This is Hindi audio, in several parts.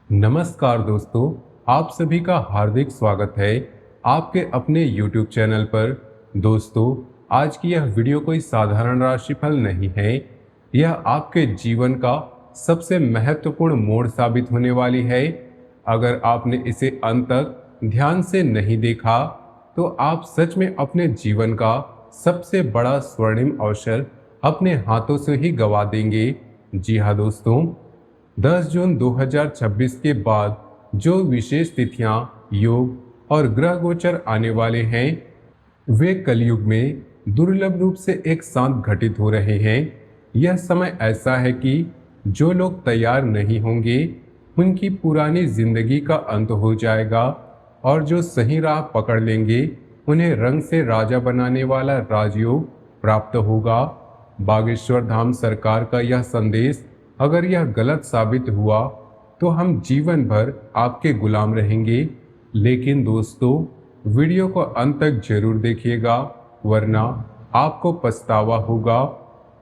नमस्कार दोस्तों, आप सभी का हार्दिक स्वागत है आपके अपने YouTube चैनल पर। दोस्तों, आज की यह वीडियो कोई साधारण राशिफल नहीं है। यह आपके जीवन का सबसे महत्वपूर्ण मोड़ साबित होने वाली है। अगर आपने इसे अंत तक ध्यान से नहीं देखा तो आप सच में अपने जीवन का सबसे बड़ा स्वर्णिम अवसर अपने हाथों से ही गवा देंगे। जी हाँ दोस्तों, 10 जून 2026 के बाद जो विशेष तिथियां, योग और ग्रह गोचर आने वाले हैं, वे कलयुग में दुर्लभ रूप से एक साथ घटित हो रहे हैं। यह समय ऐसा है कि जो लोग तैयार नहीं होंगे, उनकी पुरानी जिंदगी का अंत हो जाएगा, और जो सही राह पकड़ लेंगे, उन्हें रंग से राजा बनाने वाला राजयोग प्राप्त होगा। बागेश्वर धाम सरकार का यह संदेश अगर यह गलत साबित हुआ तो हम जीवन भर आपके गुलाम रहेंगे। लेकिन दोस्तों, वीडियो को अंत तक जरूर देखिएगा, वरना आपको पछतावा होगा।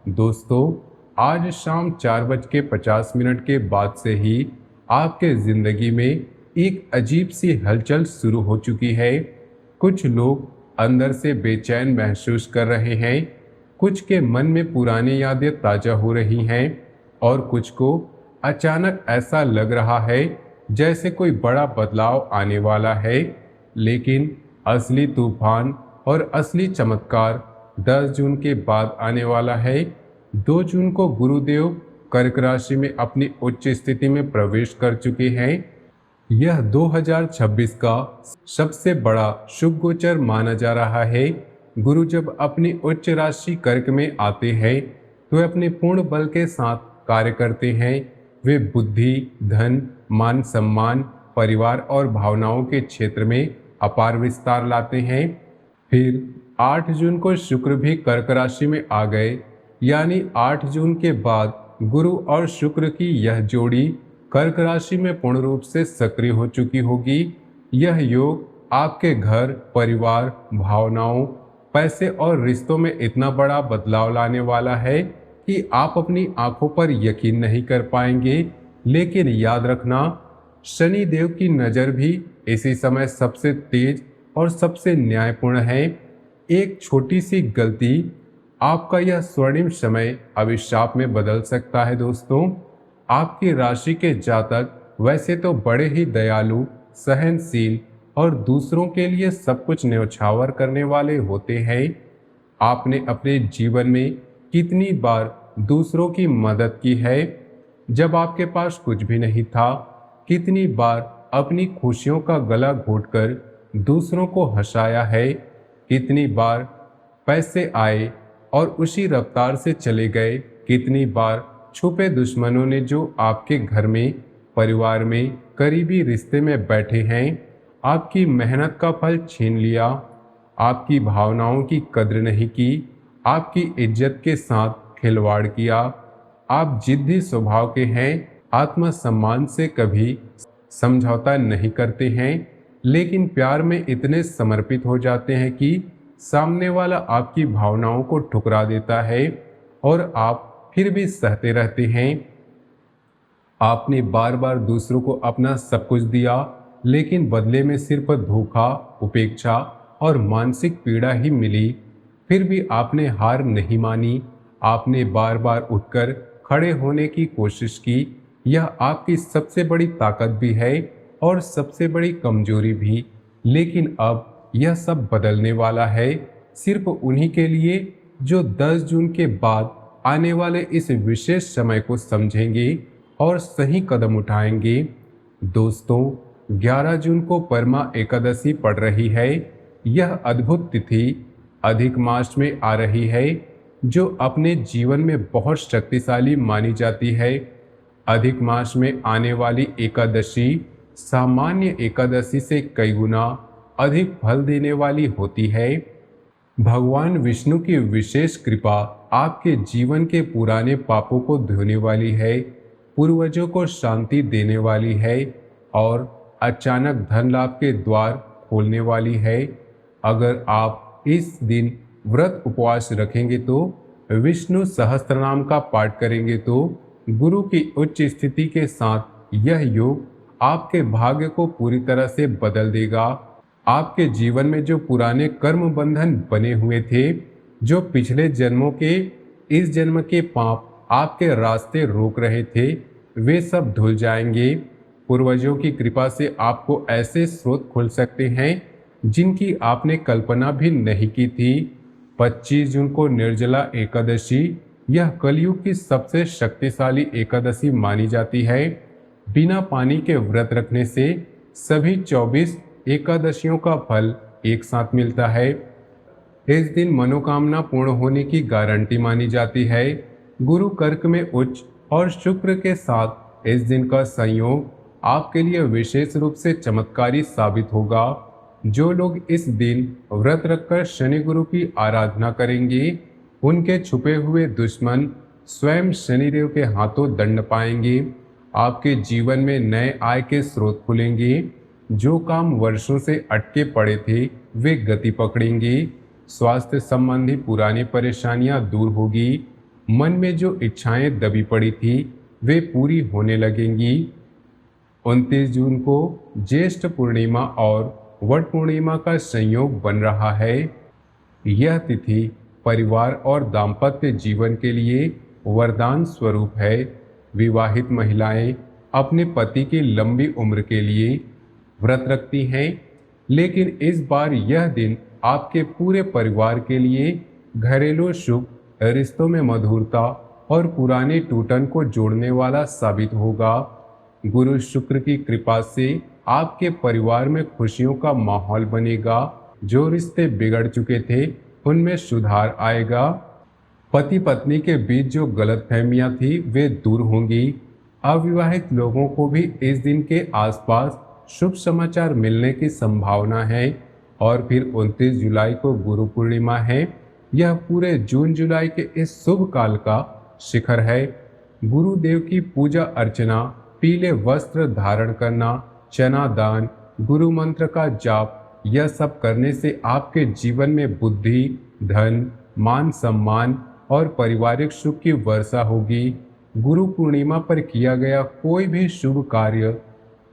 दोस्तों, आज शाम 4:50 के बाद से ही आपके ज़िंदगी में एक अजीब सी हलचल शुरू हो चुकी है। कुछ लोग अंदर से बेचैन महसूस कर रहे हैं, कुछ के मन में पुरानी यादें ताज़ा हो रही हैं, और कुछ को अचानक ऐसा लग रहा है जैसे कोई बड़ा बदलाव आने वाला है। लेकिन असली तूफान और असली चमत्कार 10 जून के बाद आने वाला है। 2 जून को गुरुदेव कर्क राशि में अपनी उच्च स्थिति में प्रवेश कर चुके हैं। यह 2026 का सबसे बड़ा शुभ गोचर माना जा रहा है। गुरु जब अपनी उच्च राशि कर्क में आते हैं तो वे अपने पूर्ण बल के साथ कार्य करते हैं। वे बुद्धि, धन, मान सम्मान, परिवार और भावनाओं के क्षेत्र में अपार विस्तार लाते हैं। फिर 8 जून को शुक्र भी कर्क राशि में आ गए, यानी 8 जून के बाद गुरु और शुक्र की यह जोड़ी कर्क राशि में पूर्ण रूप से सक्रिय हो चुकी होगी। यह योग आपके घर, परिवार, भावनाओं, पैसे और रिश्तों में इतना बड़ा बदलाव लाने वाला है कि आप अपनी आंखों पर यकीन नहीं कर पाएंगे। लेकिन याद रखना, शनि देव की नज़र भी इसी समय सबसे तेज और सबसे न्यायपूर्ण है। एक छोटी सी गलती आपका यह स्वर्णिम समय अभिशाप में बदल सकता है। दोस्तों, आपकी राशि के जातक वैसे तो बड़े ही दयालु, सहनशील और दूसरों के लिए सब कुछ न्यौछावर करने वाले होते हैं। आपने अपने जीवन में कितनी बार दूसरों की मदद की है जब आपके पास कुछ भी नहीं था? कितनी बार अपनी खुशियों का गला घोटकर दूसरों को हंसाया है? कितनी बार पैसे आए और उसी रफ्तार से चले गए? कितनी बार छुपे दुश्मनों ने जो आपके घर में, परिवार में, करीबी रिश्ते में बैठे हैं, आपकी मेहनत का फल छीन लिया, आपकी भावनाओं की कद्र नहीं की, आपकी इज्जत के साथ खिलवाड़ किया। आप जिद्दी स्वभाव के हैं, आत्मसम्मान से कभी समझौता नहीं करते हैं, लेकिन प्यार में इतने समर्पित हो जाते हैं कि सामने वाला आपकी भावनाओं को ठुकरा देता है और आप फिर भी सहते रहते हैं। आपने बार बार दूसरों को अपना सब कुछ दिया, लेकिन बदले में सिर्फ धोखा, उपेक्षा और मानसिक पीड़ा ही मिली। फिर भी आपने हार नहीं मानी। आपने बार बार उठकर खड़े होने की कोशिश की। यह आपकी सबसे बड़ी ताकत भी है और सबसे बड़ी कमजोरी भी। लेकिन अब यह सब बदलने वाला है, सिर्फ उन्हीं के लिए जो 10 जून के बाद आने वाले इस विशेष समय को समझेंगे और सही कदम उठाएंगे। दोस्तों, 11 जून को परमा एकादशी पड़ रही है। यह अद्भुत तिथि अधिक मास में आ रही है, जो अपने जीवन में बहुत शक्तिशाली मानी जाती है। अधिक मास में आने वाली एकादशी सामान्य एकादशी से कई गुना अधिक फल देने वाली होती है। भगवान विष्णु की विशेष कृपा आपके जीवन के पुराने पापों को धोने वाली है, पूर्वजों को शांति देने वाली है और अचानक धन लाभ के द्वार खोलने वाली है। अगर आप इस दिन व्रत उपवास रखेंगे तो, विष्णु सहस्त्रनाम का पाठ करेंगे तो, गुरु की उच्च स्थिति के साथ यह योग आपके भाग्य को पूरी तरह से बदल देगा। आपके जीवन में जो पुराने कर्म बंधन बने हुए थे, जो पिछले जन्मों के इस जन्म के पाप आपके रास्ते रोक रहे थे, वे सब धुल जाएंगे। पूर्वजों की कृपा से आपको ऐसे स्रोत खुल सकते हैं जिनकी आपने कल्पना भी नहीं की थी। 25 जून को निर्जला एकादशी, यह कलयुग की सबसे शक्तिशाली एकादशी मानी जाती है। बिना पानी के व्रत रखने से सभी 24 एकादशियों का फल एक साथ मिलता है। इस दिन मनोकामना पूर्ण होने की गारंटी मानी जाती है। गुरु कर्क में उच्च और शुक्र के साथ इस दिन का संयोग आपके लिए विशेष रूप से चमत्कारी साबित होगा। जो लोग इस दिन व्रत रखकर शनि गुरु की आराधना करेंगे, उनके छुपे हुए दुश्मन स्वयं शनिदेव के हाथों दंड पाएंगे। आपके जीवन में नए आय के स्रोत खुलेंगे। जो काम वर्षों से अटके पड़े थे, वे गति पकड़ेंगे। स्वास्थ्य संबंधी पुरानी परेशानियां दूर होगी। मन में जो इच्छाएं दबी पड़ी थी, वे पूरी होने लगेंगी। 29 जून को ज्येष्ठ पूर्णिमा और वट पूर्णिमा का संयोग बन रहा है। यह तिथि परिवार और दाम्पत्य जीवन के लिए वरदान स्वरूप है। विवाहित महिलाएं अपने पति की लंबी उम्र के लिए व्रत रखती हैं, लेकिन इस बार यह दिन आपके पूरे परिवार के लिए घरेलू सुख, रिश्तों में मधुरता और पुराने टूटन को जोड़ने वाला साबित होगा। गुरु शुक्र की कृपा से आपके परिवार में खुशियों का माहौल बनेगा। जो रिश्ते बिगड़ चुके थे, उनमें सुधार आएगा। पति पत्नी के बीच जो गलतफहमियां थी, वे दूर होंगी। अविवाहित लोगों को भी इस दिन के आसपास शुभ समाचार मिलने की संभावना है। और फिर 29 जुलाई को गुरु पूर्णिमा है। यह पूरे जून जुलाई के इस शुभ काल का शिखर है। गुरुदेव की पूजा अर्चना, पीले वस्त्र धारण करना, चना दान, गुरु मंत्र का जाप, यह सब करने से आपके जीवन में बुद्धि, धन, मान सम्मान और पारिवारिक सुख की वर्षा होगी। गुरु पूर्णिमा पर किया गया कोई भी शुभ कार्य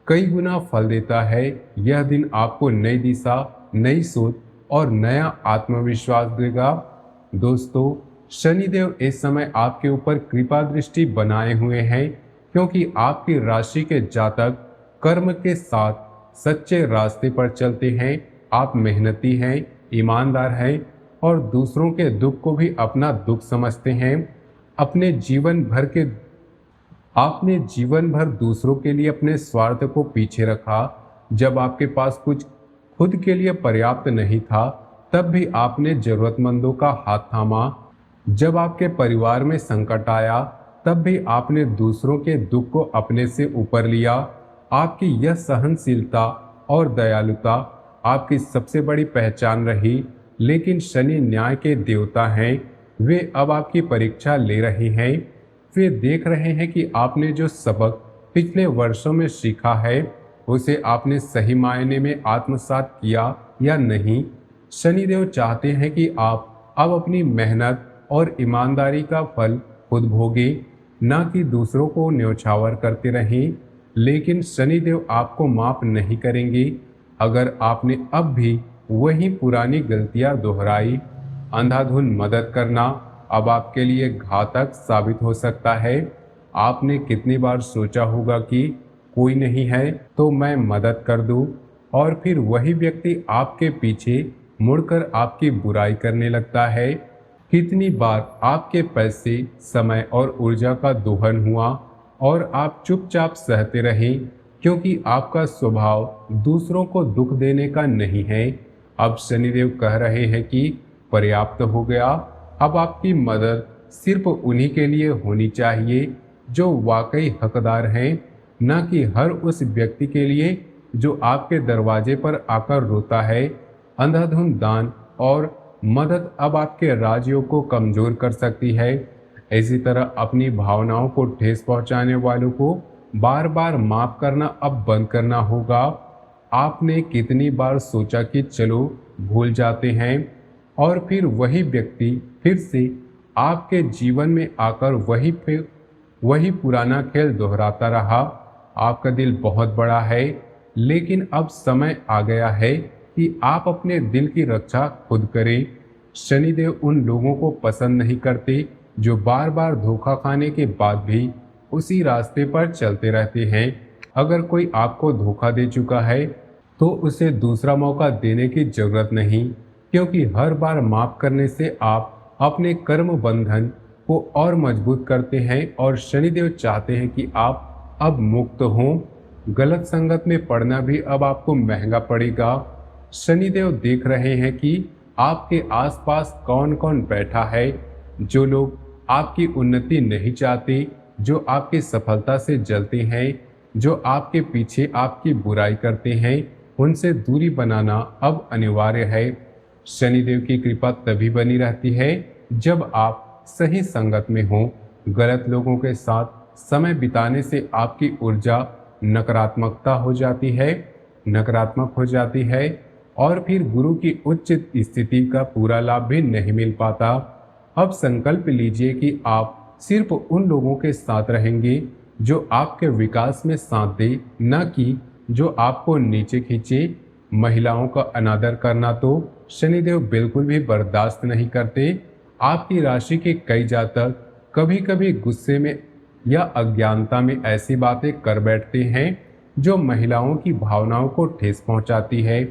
कई गुना फल देता है। यह दिन आपको नई दिशा, नई सोच और नया आत्मविश्वास देगा। दोस्तों, शनिदेव इस समय आपके ऊपर कृपा दृष्टि बनाए हुए हैं, क्योंकि आपकी राशि के जातक कर्म के साथ सच्चे रास्ते पर चलते हैं। आप मेहनती हैं, ईमानदार हैं और दूसरों के दुख को भी अपना दुख समझते हैं। आपने जीवन भर दूसरों के लिए अपने स्वार्थ को पीछे रखा। जब आपके पास कुछ खुद के लिए पर्याप्त नहीं था, तब भी आपने जरूरतमंदों का हाथ थामा। जब आपके परिवार में संकट आया, तब भी आपने दूसरों के दुख को अपने से ऊपर लिया। आपकी यह सहनशीलता और दयालुता आपकी सबसे बड़ी पहचान रही। लेकिन शनि न्याय के देवता हैं। वे अब आपकी परीक्षा ले रहे हैं। वे देख रहे हैं कि आपने जो सबक पिछले वर्षों में सीखा है, उसे आपने सही मायने में आत्मसात किया या नहीं। शनिदेव चाहते हैं कि आप अब अपनी मेहनत और ईमानदारी का फल खुद भोगें, न कि दूसरों को न्यौछावर करते रहें। लेकिन शनिदेव आपको माफ नहीं करेंगे अगर आपने अब भी वही पुरानी गलतियां दोहराई। अंधाधुन मदद करना अब आपके लिए घातक साबित हो सकता है। आपने कितनी बार सोचा होगा कि कोई नहीं है तो मैं मदद कर दूं, और फिर वही व्यक्ति आपके पीछे मुड़कर आपकी बुराई करने लगता है। कितनी बार आपके पैसे, समय और ऊर्जा का दोहन हुआ और आप चुपचाप सहते रहे, क्योंकि आपका स्वभाव दूसरों को दुख देने का नहीं है। अब शनिदेव कह रहे हैं कि पर्याप्त हो गया। अब आपकी मदद सिर्फ उन्हीं के लिए होनी चाहिए जो वाकई हकदार हैं, न कि हर उस व्यक्ति के लिए जो आपके दरवाजे पर आकर रोता है। अंधाधुंध दान और मदद अब आपके राजयोग को कमजोर कर सकती है। इसी तरह अपनी भावनाओं को ठेस पहुंचाने वालों को बार बार माफ करना अब बंद करना होगा। आपने कितनी बार सोचा कि चलो भूल जाते हैं, और फिर वही व्यक्ति फिर से आपके जीवन में आकर वही पुराना खेल दोहराता रहा। आपका दिल बहुत बड़ा है, लेकिन अब समय आ गया है कि आप अपने दिल की रक्षा खुद करें। शनिदेव उन लोगों को पसंद नहीं करते जो बार बार धोखा खाने के बाद भी उसी रास्ते पर चलते रहते हैं। अगर कोई आपको धोखा दे चुका है तो उसे दूसरा मौका देने की जरूरत नहीं, क्योंकि हर बार माफ करने से आप अपने कर्म बंधन को और मजबूत करते हैं और शनिदेव चाहते हैं कि आप अब मुक्त हों। गलत संगत में पड़ना भी अब आपको महंगा पड़ेगा। शनिदेव देख रहे हैं कि आपके आसपास कौन कौन बैठा है। जो लोग आपकी उन्नति नहीं चाहते, जो आपकी सफलता से जलते हैं, जो आपके पीछे आपकी बुराई करते हैं, उनसे दूरी बनाना अब अनिवार्य है। शनिदेव की कृपा तभी बनी रहती है जब आप सही संगत में हो। गलत लोगों के साथ समय बिताने से आपकी ऊर्जा नकारात्मक हो जाती है और फिर गुरु की उच्च स्थिति का पूरा लाभ भी नहीं मिल पाता। अब संकल्प लीजिए कि आप सिर्फ उन लोगों के साथ रहेंगे जो आपके विकास में साथ दे, न कि जो आपको नीचे खींचे। महिलाओं का अनादर करना तो शनिदेव बिल्कुल भी बर्दाश्त नहीं करते। आपकी राशि के कई जातक कभी कभी गुस्से में या अज्ञानता में ऐसी बातें कर बैठते हैं जो महिलाओं की भावनाओं को ठेस पहुंचाती है।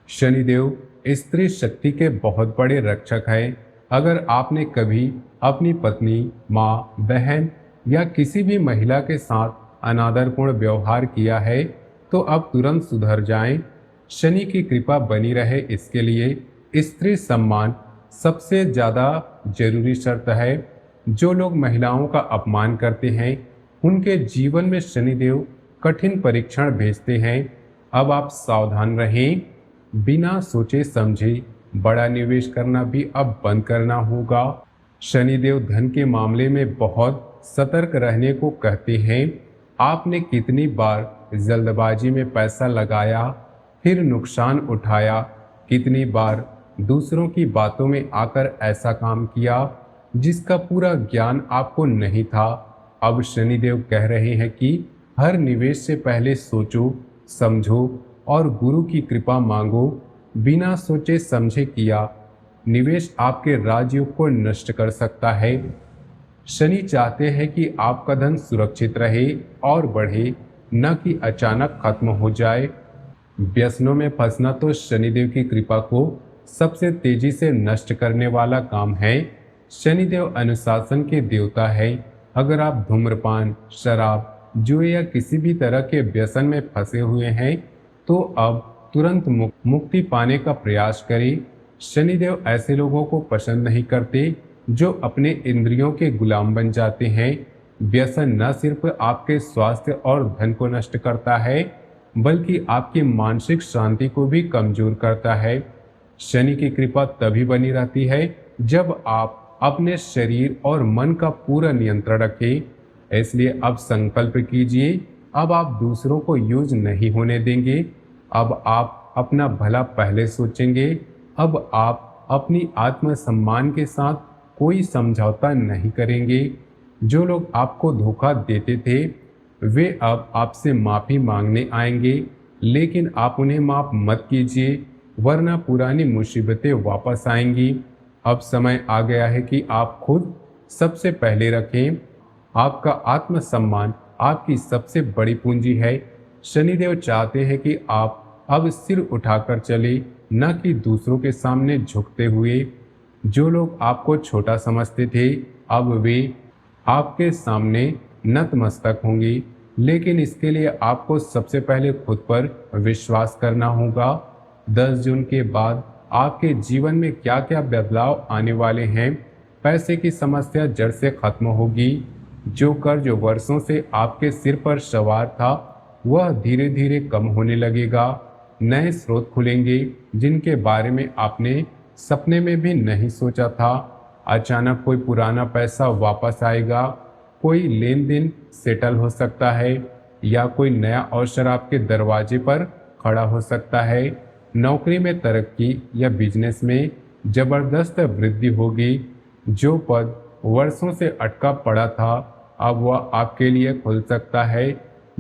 शनिदेव स्त्री शक्ति के बहुत बड़े रक्षक हैं। अगर आपने कभी अपनी पत्नी, माँ, बहन या किसी भी महिला के साथ अनादरपूर्ण व्यवहार किया है तो अब तुरंत सुधर जाएं। शनि की कृपा बनी रहे इसके लिए स्त्री सम्मान सबसे ज़्यादा जरूरी शर्त है। जो लोग महिलाओं का अपमान करते हैं उनके जीवन में शनिदेव कठिन परीक्षण भेजते हैं। अब आप सावधान रहें। बिना सोचे समझे बड़ा निवेश करना भी अब बंद करना होगा। शनिदेव धन के मामले में बहुत सतर्क रहने को कहते हैं। आपने कितनी बार जल्दबाजी में पैसा लगाया फिर नुकसान उठाया, कितनी बार दूसरों की बातों में आकर ऐसा काम किया जिसका पूरा ज्ञान आपको नहीं था। अब शनिदेव कह रहे हैं कि हर निवेश से पहले सोचो, समझो और गुरु की कृपा मांगो। बिना सोचे समझे किया निवेश आपके राजयोग को नष्ट कर सकता है। शनि चाहते हैं कि आपका धन सुरक्षित रहे और बढ़े, न कि अचानक खत्म हो जाए। व्यसनों में फंसना तो शनिदेव की कृपा को सबसे तेजी से नष्ट करने वाला काम है। शनिदेव अनुशासन के देवता है। अगर आप धूम्रपान, शराब, जुए या किसी भी तरह के व्यसन में फंसे हुए हैं तो अब तुरंत मुक्ति पाने का प्रयास करें। शनिदेव ऐसे लोगों को पसंद नहीं करते जो अपने इंद्रियों के गुलाम बन जाते हैं। व्यसन न सिर्फ आपके स्वास्थ्य और धन को नष्ट करता है बल्कि आपकी मानसिक शांति को भी कमजोर करता है। शनि की कृपा तभी बनी रहती है जब आप अपने शरीर और मन का पूरा नियंत्रण रखें। इसलिए अब संकल्प कीजिए, अब आप दूसरों को यूज नहीं होने देंगे। अब आप अपना भला पहले सोचेंगे। अब आप अपनी आत्मसम्मान के साथ कोई समझौता नहीं करेंगे। जो लोग आपको धोखा देते थे वे अब आपसे माफ़ी मांगने आएंगे, लेकिन आप उन्हें माफ़ मत कीजिए वरना पुरानी मुसीबतें वापस आएंगी। अब समय आ गया है कि आप खुद सबसे पहले रखें। आपका आत्मसम्मान आपकी सबसे बड़ी पूंजी है। शनिदेव चाहते हैं कि आप अब सिर उठाकर चले, न कि दूसरों के सामने झुकते हुए। जो लोग आपको छोटा समझते थे अब वे आपके सामने नतमस्तक होंगी, लेकिन इसके लिए आपको सबसे पहले खुद पर विश्वास करना होगा। 10 जून के बाद आपके जीवन में क्या क्या बदलाव आने वाले हैं। पैसे की समस्या जड़ से खत्म होगी। जो कर्ज वर्षों से आपके सिर पर सवार था वह धीरे धीरे कम होने लगेगा। नए स्रोत खुलेंगे जिनके बारे में आपने सपने में भी नहीं सोचा था। अचानक कोई पुराना पैसा वापस आएगा, कोई लेन देन सेटल हो सकता है या कोई नया अवसर आपके दरवाजे पर खड़ा हो सकता है। नौकरी में तरक्की या बिजनेस में जबरदस्त वृद्धि होगी। जो पद वर्षों से अटका पड़ा था अब वह आपके लिए खुल सकता है।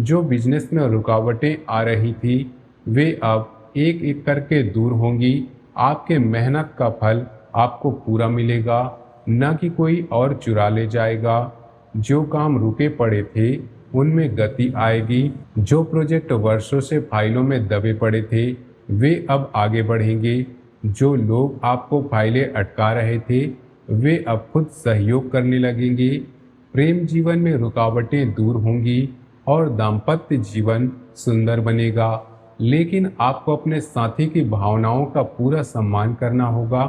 जो बिजनेस में रुकावटें आ रही थी वे अब एक एक करके दूर होंगी। आपके मेहनत का फल आपको पूरा मिलेगा, न कि कोई और चुरा ले जाएगा। जो काम रुके पड़े थे उनमें गति आएगी। जो प्रोजेक्ट वर्षों से फाइलों में दबे पड़े थे वे अब आगे बढ़ेंगे। जो लोग आपको फाइलें अटका रहे थे वे अब खुद सहयोग करने लगेंगे। प्रेम जीवन में रुकावटें दूर होंगी और दाम्पत्य जीवन सुंदर बनेगा। लेकिन आपको अपने साथी की भावनाओं का पूरा सम्मान करना होगा।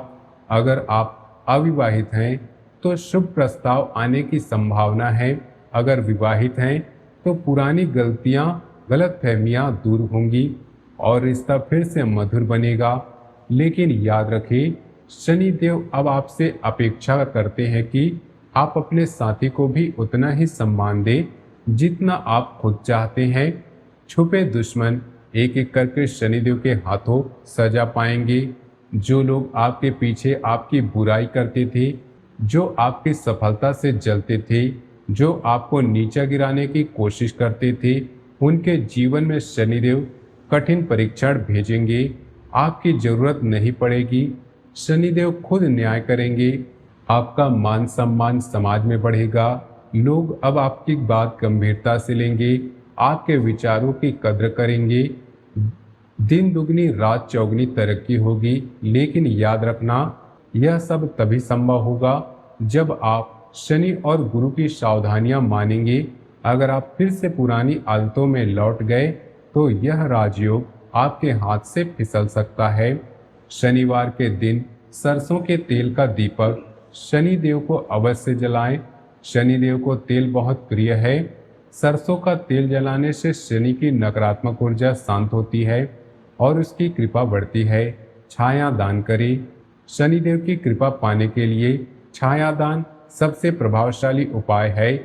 अगर आप अविवाहित हैं तो शुभ प्रस्ताव आने की संभावना है। अगर विवाहित हैं तो पुरानी गलतियां, गलतफहमियां दूर होंगी और रिश्ता फिर से मधुर बनेगा। लेकिन याद रखें, शनि देव अब आपसे अपेक्षा करते हैं कि आप अपने साथी को भी उतना ही सम्मान दें जितना आप खुद चाहते हैं। छुपे दुश्मन एक एक करके शनिदेव के हाथों सजा पाएंगे। जो लोग आपके पीछे आपकी बुराई करते थे, जो आपकी सफलता से जलते थे, जो आपको नीचा गिराने की कोशिश करते थे, उनके जीवन में शनिदेव कठिन परीक्षण भेजेंगे। आपकी जरूरत नहीं पड़ेगी, शनिदेव खुद न्याय करेंगे। आपका मान सम्मान समाज में बढ़ेगा। लोग अब आपकी बात गंभीरता से लेंगे, आपके विचारों की कद्र करेंगे। दिन दुगनी रात चौगनी तरक्की होगी। लेकिन याद रखना, यह सब तभी संभव होगा जब आप शनि और गुरु की सावधानियां मानेंगे। अगर आप फिर से पुरानी आदतों में लौट गए तो यह राजयोग आपके हाथ से फिसल सकता है। शनिवार के दिन सरसों के तेल का दीपक शनिदेव को अवश्य जलाएं। शनिदेव को तेल बहुत प्रिय है। सरसों का तेल जलाने से शनि की नकारात्मक ऊर्जा शांत होती है और उसकी कृपा बढ़ती है। छाया दान करें। शनिदेव की कृपा पाने के लिए छाया दान सबसे प्रभावशाली उपाय है।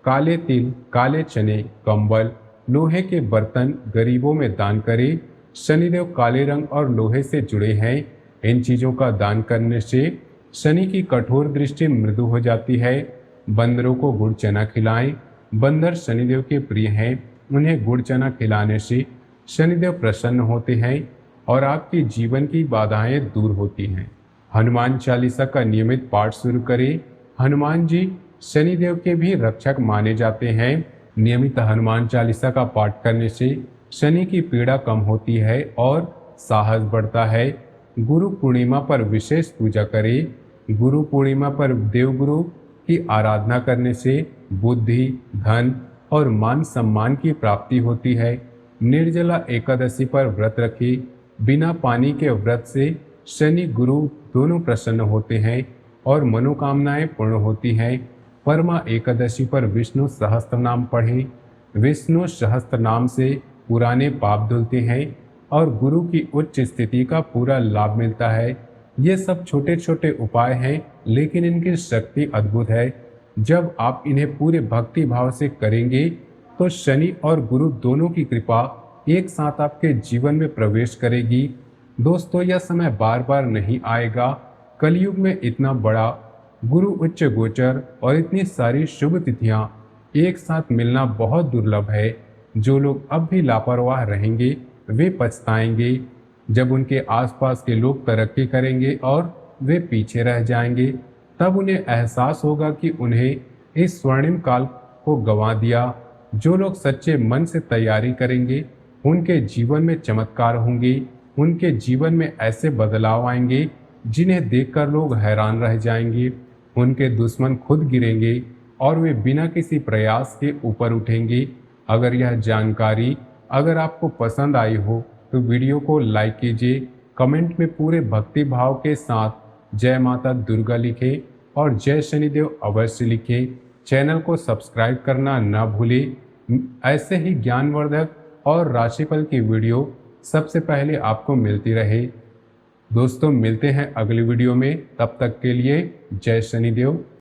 काले तिल, काले चने, कंबल, लोहे के बर्तन गरीबों में दान करें। शनिदेव काले रंग और लोहे से जुड़े हैं। इन चीज़ों का दान करने से शनि की कठोर दृष्टि मृदु हो जाती है। बंदरों को गुड़ चना खिलाएं। बंदर शनिदेव के प्रिय हैं। उन्हें गुड़ चना खिलाने से शनिदेव प्रसन्न होते हैं और आपकी जीवन की बाधाएं दूर होती हैं। हनुमान चालीसा का नियमित पाठ शुरू करें। हनुमान जी शनिदेव के भी रक्षक माने जाते हैं। नियमित हनुमान चालीसा का पाठ करने से शनि की पीड़ा कम होती है और साहस बढ़ता है। गुरु पूर्णिमा पर विशेष पूजा करें। गुरु पूर्णिमा पर देवगुरु की आराधना करने से बुद्धि, धन और मान सम्मान की प्राप्ति होती है। निर्जला एकादशी पर व्रत रखें। बिना पानी के व्रत से शनि गुरु दोनों प्रसन्न होते हैं और मनोकामनाएं पूर्ण होती हैं। परमा एकादशी पर विष्णु सहस्त्र नाम पढ़ें। विष्णु सहस्त्र नाम से पुराने पाप धुलते हैं और गुरु की उच्च स्थिति का पूरा लाभ मिलता है। ये सब छोटे छोटे उपाय हैं, लेकिन इनकी शक्ति अद्भुत है। जब आप इन्हें पूरे भक्ति भाव से करेंगे तो शनि और गुरु दोनों की कृपा एक साथ आपके जीवन में प्रवेश करेगी। दोस्तों, यह समय बार बार नहीं आएगा। कलयुग में इतना बड़ा गुरु उच्च गोचर और इतनी सारी शुभ तिथियां एक साथ मिलना बहुत दुर्लभ है। जो लोग अब भी लापरवाह रहेंगे वे पछताएंगे जब उनके आसपास के लोग तरक्की करेंगे और वे पीछे रह जाएंगे। तब उन्हें एहसास होगा कि उन्हें इस स्वर्णिम काल को गंवा दिया। जो लोग सच्चे मन से तैयारी करेंगे उनके जीवन में चमत्कार होंगे। उनके जीवन में ऐसे बदलाव आएंगे जिन्हें देखकर लोग हैरान रह जाएंगे। उनके दुश्मन खुद गिरेंगे और वे बिना किसी प्रयास के ऊपर उठेंगे। अगर यह जानकारी अगर आपको पसंद आई हो तो वीडियो को लाइक कीजिए। कमेंट में पूरे भक्ति भाव के साथ जय माता दुर्गा लिखें और जय शनिदेव अवश्य लिखें। चैनल को सब्सक्राइब करना न भूलें। ऐसे ही ज्ञानवर्धक और राशिफल की वीडियो सबसे पहले आपको मिलती रहे। दोस्तों, मिलते हैं अगली वीडियो में। तब तक के लिए जय शनिदेव।